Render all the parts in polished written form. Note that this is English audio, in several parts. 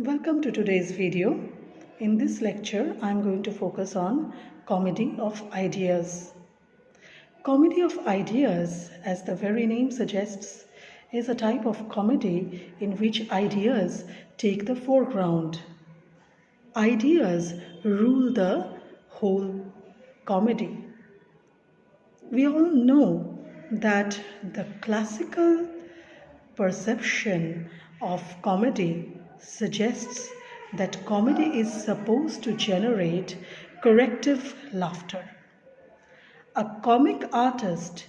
Welcome to today's video. In this lecture, I'm going to focus on comedy of ideas. Comedy of ideas, as the very name suggests, is a type of comedy in which ideas take the foreground. Ideas rule the whole comedy. We all know that the classical perception of comedy suggests that comedy is supposed to generate corrective laughter. A comic artist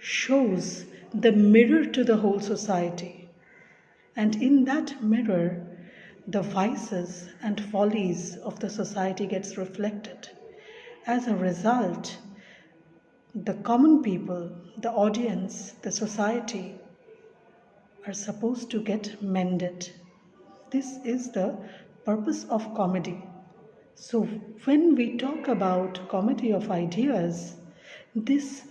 shows the mirror to the whole society, and in that mirror, the vices and follies of the society gets reflected. As a result, the common people, the audience, the society are supposed to get mended. This is the purpose of comedy. So when we talk about comedy of ideas, this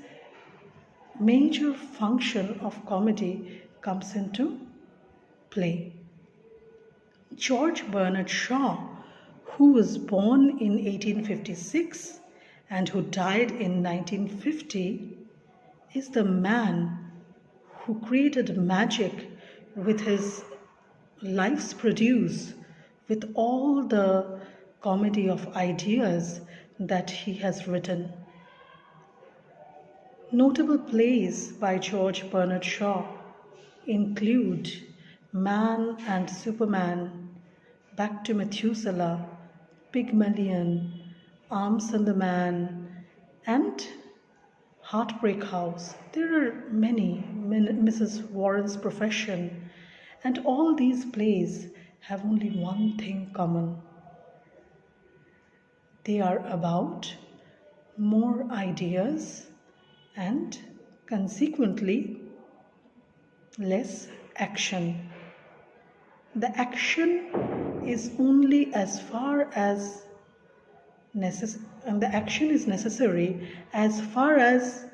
major function of comedy comes into play. George Bernard Shaw, who was born in 1856 and who died in 1950, is the man who created magic with his life's produce, with all the comedy of ideas that he has written. Notable plays by George Bernard Shaw include Man and Superman, Back to Methuselah, Pygmalion, Arms and the Man, and Heartbreak House. There are many, Mrs. Warren's Profession, and all these plays have only one thing common. They are about more ideas and consequently less action. The action is only as far as and the action is necessary as far as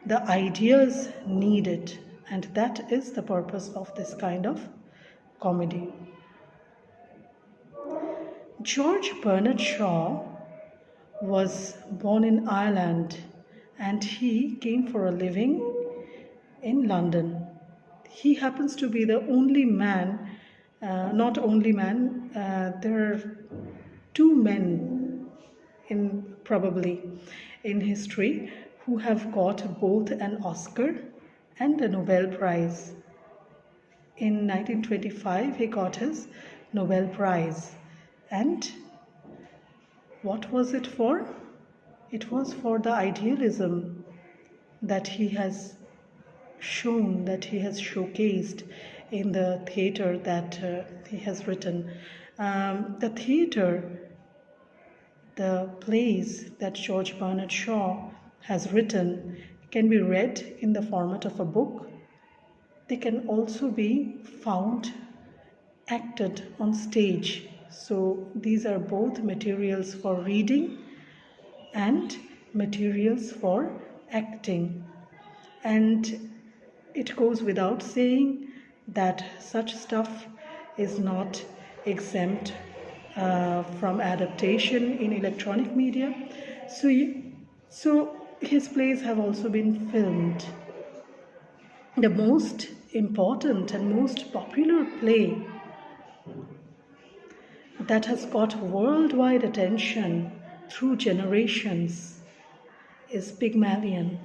the ideas need it, and that is the purpose of this kind of comedy. George Bernard Shaw was born in Ireland and he came for a living in London. He happens to be the only man, not only man, there are two men probably in history who have got both an Oscar and a Nobel Prize. In 1925, he got his Nobel Prize. And what was it for? It was for the idealism that he has shown, that he has showcased in the theatre that he has written. The theatre, the plays that George Bernard Shaw has written can be read in the format of a book. They can also be found acted on stage. So these are both materials for reading and materials for acting. And it goes without saying that such stuff is not exempt from adaptation in electronic media. So his plays have also been filmed. The most important and most popular play that has got worldwide attention through generations is Pygmalion.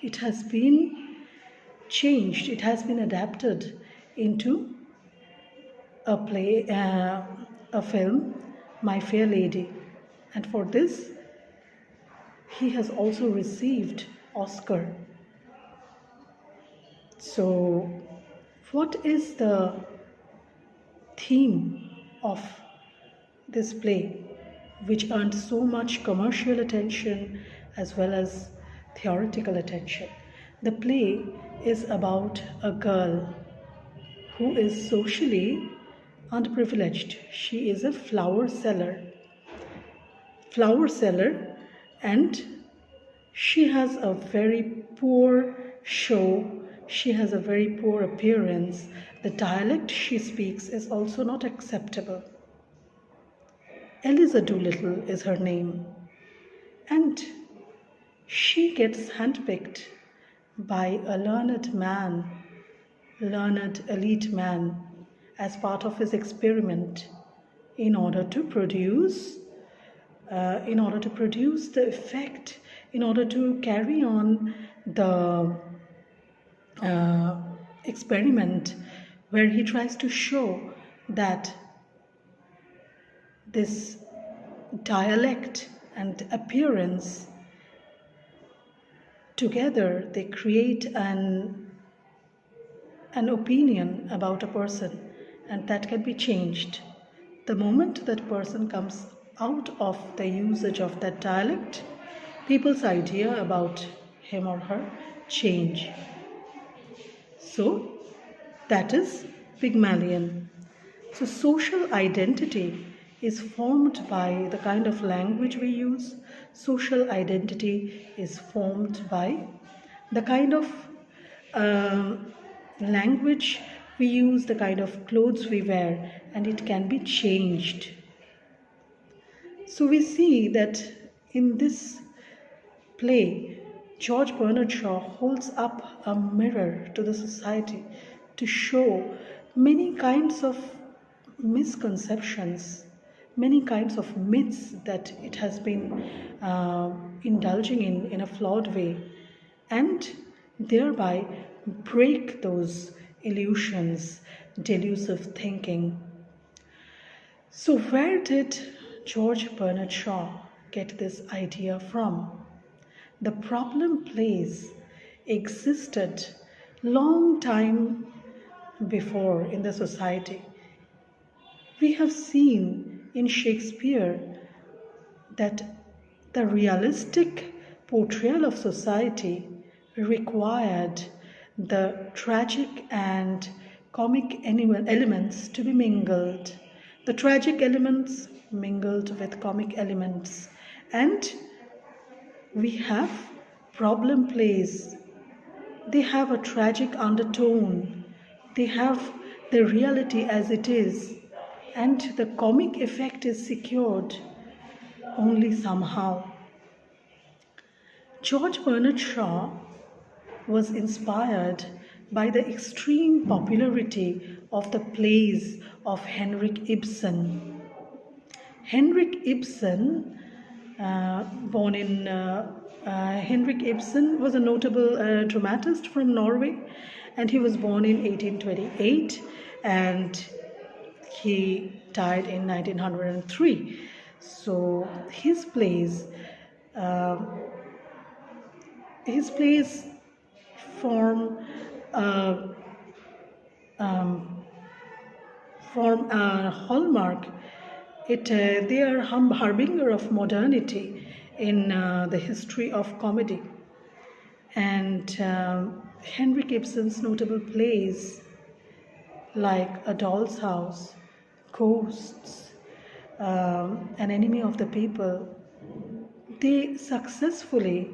It has been changed, it has been adapted into a play, a film, My Fair Lady, and for this he has also received Oscar. So what is the theme of this play, which earned so much commercial attention as well as theoretical attention? The play is about a girl who is socially underprivileged. She is a flower seller, and she has a very poor show. She has a very poor appearance. The dialect she speaks is also not acceptable. Eliza Doolittle is her name, and she gets handpicked by a learned elite man, as part of his experiment in order to produce the effect, in order to carry on the experiment where he tries to show that this dialect and appearance together, they create an opinion about a person, and that can be changed. The moment that person comes out of the usage of that dialect, people's idea about him or her change. So that is Pygmalion. So social identity is formed by the kind of language we use. Social identity is formed by the kind of language we use, the kind of clothes we wear, and it can be changed. So we see that in this play, George Bernard Shaw holds up a mirror to the society to show many kinds of misconceptions, many kinds of myths that it has been indulging in a flawed way, and thereby break those illusions, delusive thinking. So where did George Bernard Shaw get this idea from? The problem plays existed long time before in the society. We have seen in Shakespeare that the realistic portrayal of society required the tragic and comic elements to be mingled. The tragic elements mingled with comic elements, and we have problem plays. They have a tragic undertone. They have the reality as it is, and the comic effect is secured only somehow. George Bernard Shaw was inspired by the extreme popularity of the plays of Henrik Ibsen. Henrik Ibsen Henrik Ibsen was a notable dramatist from Norway, and he was born in 1828 and he died in 1903. So his plays form a hallmark. They are harbinger of modernity in the history of comedy. And Henrik Ibsen's notable plays like A Doll's House, Ghosts, An Enemy of the People, they successfully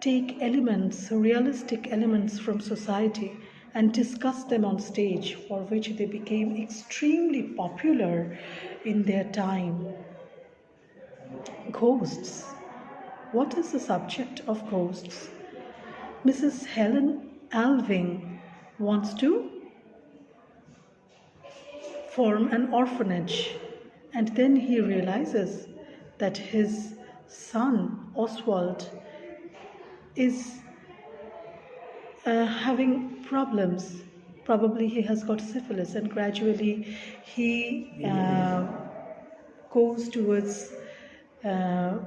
take elements, realistic elements from society, and discuss them on stage, for which they became extremely popular in their time. Ghosts. What is the subject of Ghosts? Mrs. Helen Alving wants to form an orphanage, and then he realizes that his son Oswald is having problems. Probably he has got syphilis, and gradually he goes towards a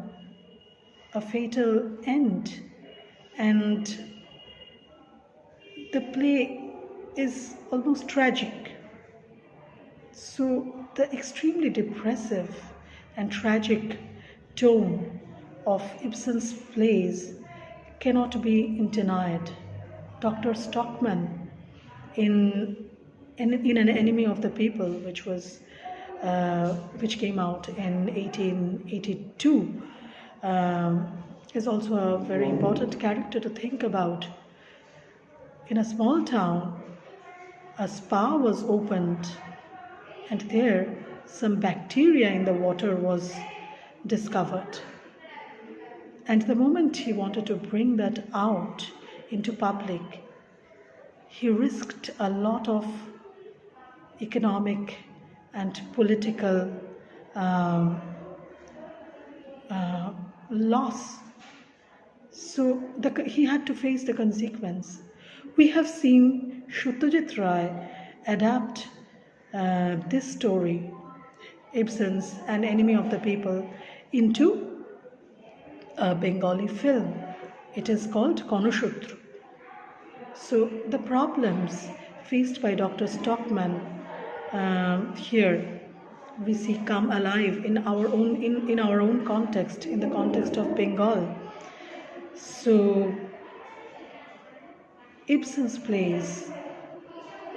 fatal end, and the play is almost tragic. So the extremely depressive and tragic tone of Ibsen's plays cannot be denied. Dr. Stockman in An Enemy of the People, which came out in 1882, is also a very important character to think about. In a small town, a spa was opened, and there some bacteria in the water was discovered. And the moment he wanted to bring that out into public, he risked a lot of economic and political um, loss. So he had to face the consequence. We have seen Satyajit Ray adapt this story, Ibsen's An Enemy of the People, into a Bengali film. It is called Konosutru. So the problems faced by Dr. Stockman here we see come alive in our own context, in the context of Bengal. So Ibsen's plays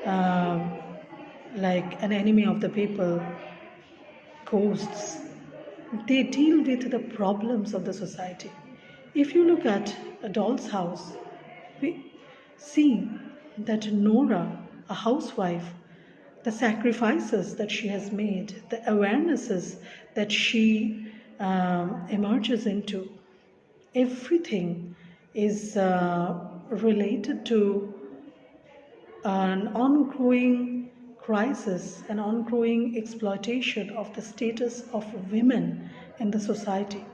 like An Enemy of the People, Ghosts, they deal with the problems of the society. If you look at A Doll's House, we see that Nora, a housewife, the sacrifices that she has made, the awarenesses that she emerges into, everything is related to an ongoing crisis, an ongoing exploitation of the status of women in the society.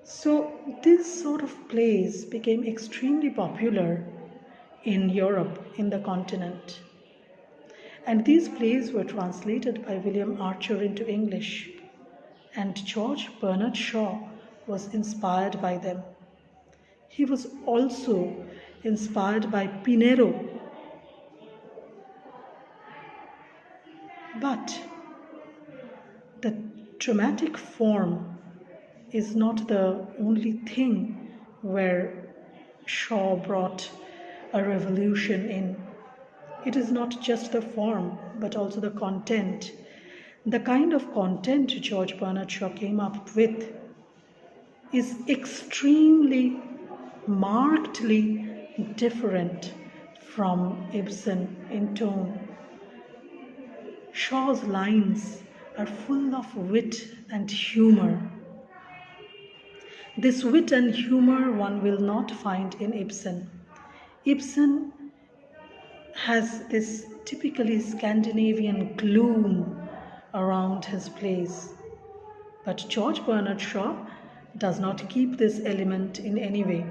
So this sort of plays became extremely popular in Europe, in the continent. And these plays were translated by William Archer into English, and George Bernard Shaw was inspired by them. He was also inspired by Pinero. But the dramatic form is not the only thing where Shaw brought a revolution in. It is not just the form, but also the content. The kind of content George Bernard Shaw came up with is extremely, markedly different from Ibsen in tone. Shaw's lines are full of wit and humor. This wit and humor one will not find in Ibsen. Ibsen has this typically Scandinavian gloom around his plays. But George Bernard Shaw does not keep this element in any way.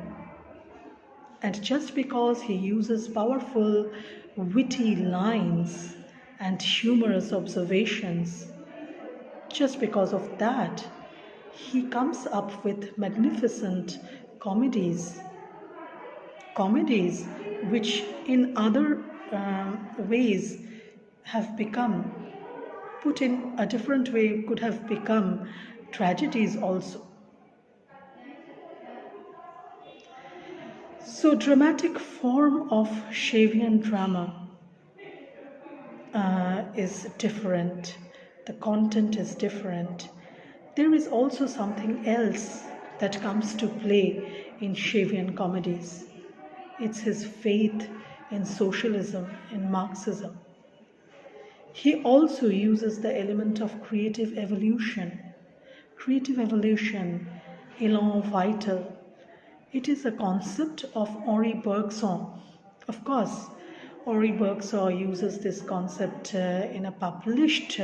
And just because he uses powerful, witty lines and humorous observations, just because of that, he comes up with magnificent comedies. Comedies which in other ways have become, put in a different way, could have become tragedies also. So dramatic form of Shavian drama is different. The content is different. There is also something else that comes to play in Shavian comedies. It's his faith in socialism, in Marxism. He also uses the element of creative evolution. Creative evolution, élan vital. It is a concept of Henri Bergson. Of course, Henri Bergson uses this concept in a published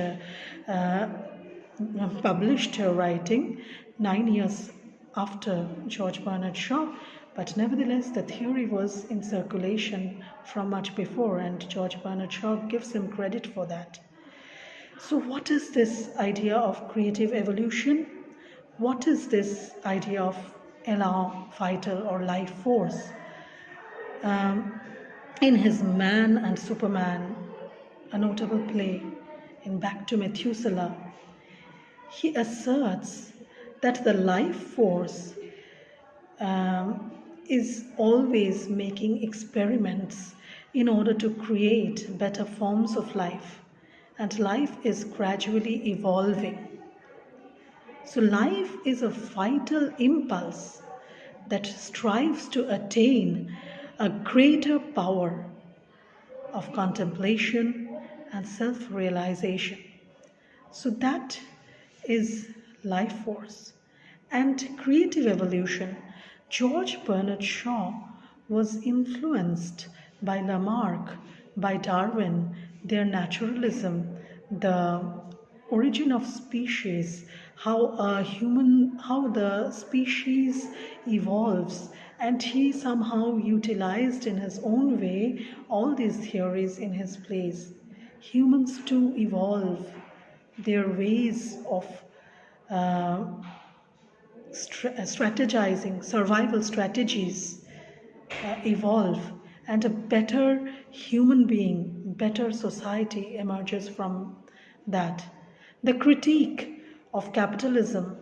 writing 9 years after George Bernard Shaw, but nevertheless the theory was in circulation from much before, and George Bernard Shaw gives him credit for that. So what is this idea of creative evolution? What is this idea of élan vital or life force? In his Man and Superman, a notable play, in Back to Methuselah, he asserts that the life force is always making experiments in order to create better forms of life, and life is gradually evolving. So life is a vital impulse that strives to attain a greater power of contemplation and self realization. So, that is life force. And creative evolution. George Bernard Shaw was influenced by Lamarck, by Darwin, their naturalism, the origin of species, how the species evolves, and he somehow utilized in his own way all these theories in his place. Humans too evolve, their ways of uh, strategizing, survival strategies evolve, and a better human being, better society emerges from that. The critique of capitalism,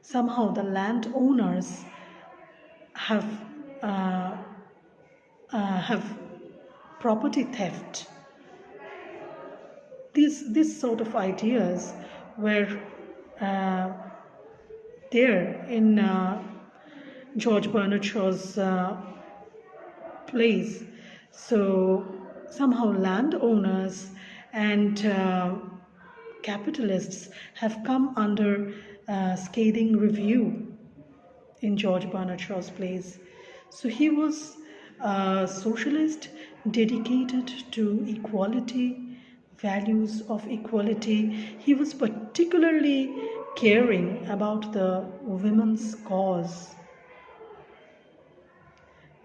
somehow the landowners have have property theft. These sort of ideas were uh, there in George Bernard Shaw's plays. So somehow landowners and capitalists have come under scathing review in George Bernard Shaw's plays. So he was a socialist dedicated to equality, values of equality. He was particularly caring about the women's cause.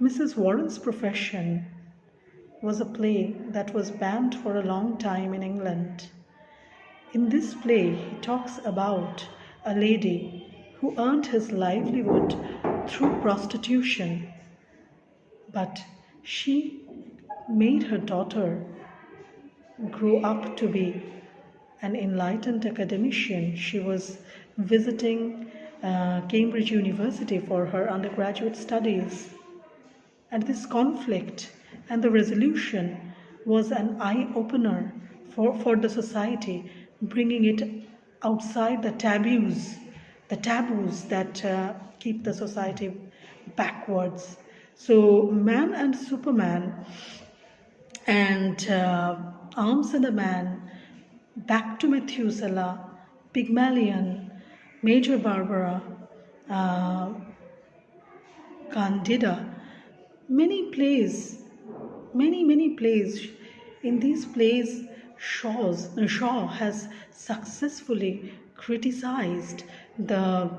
Mrs. Warren's Profession was a play that was banned for a long time in England. In this play, he talks about a lady who earned his livelihood through prostitution, but she made her daughter grow up to be an enlightened academician. She was visiting Cambridge University for her undergraduate studies. And this conflict and the resolution was an eye-opener for the society, bringing it outside the taboos that keep the society backwards. So Man and Superman and Arms and a Man, Back to Methuselah, Pygmalion, Major Barbara, Candida, many plays, many plays. In these plays, Shaw has successfully criticized the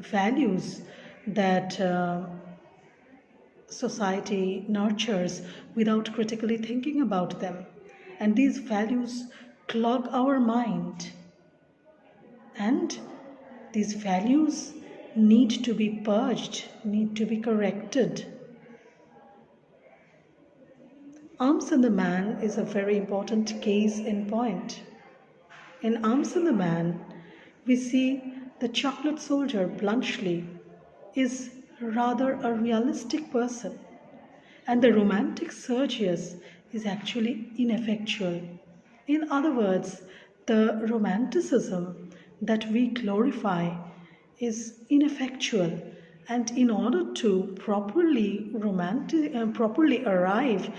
values that society nurtures without critically thinking about them. And these values clog our mind. And these values need to be purged, need to be corrected. Arms and the Man is a very important case in point. In Arms and the Man, we see the chocolate soldier Bluntschli is rather a realistic person, and the romantic Sergius is actually ineffectual. In other words, the romanticism that we glorify is ineffectual, and in order to properly arrive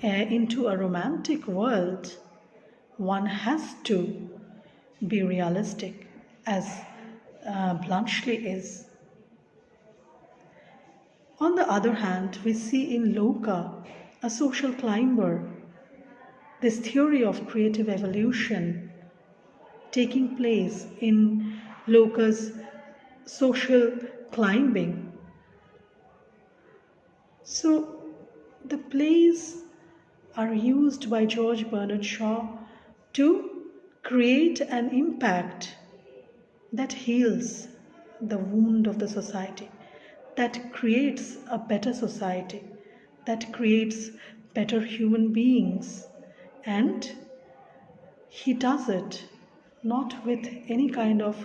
into a romantic world, one has to be realistic, as Bluntschli is. On the other hand, we see in Loka, a social climber, this theory of creative evolution taking place in Loka's social climbing. So the plays are used by George Bernard Shaw to create an impact that heals the wound of the society, that creates a better society, that creates better human beings. And he does it not with any kind of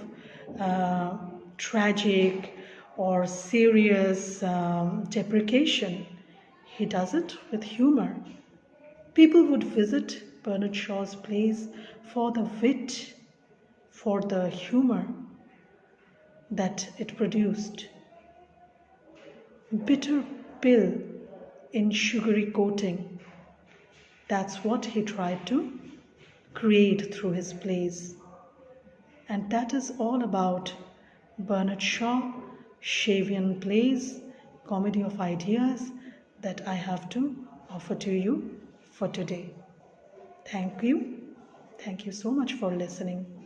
tragic or serious deprecation. He does it with humor. People would visit Bernard Shaw's plays for the wit, for the humor that it produced. Bitter pill in sugary coating. That's what he tried to create through his plays. And that is all about Bernard Shaw, Shavian plays, comedy of ideas that I have to offer to you for today. Thank you. Thank you so much for listening.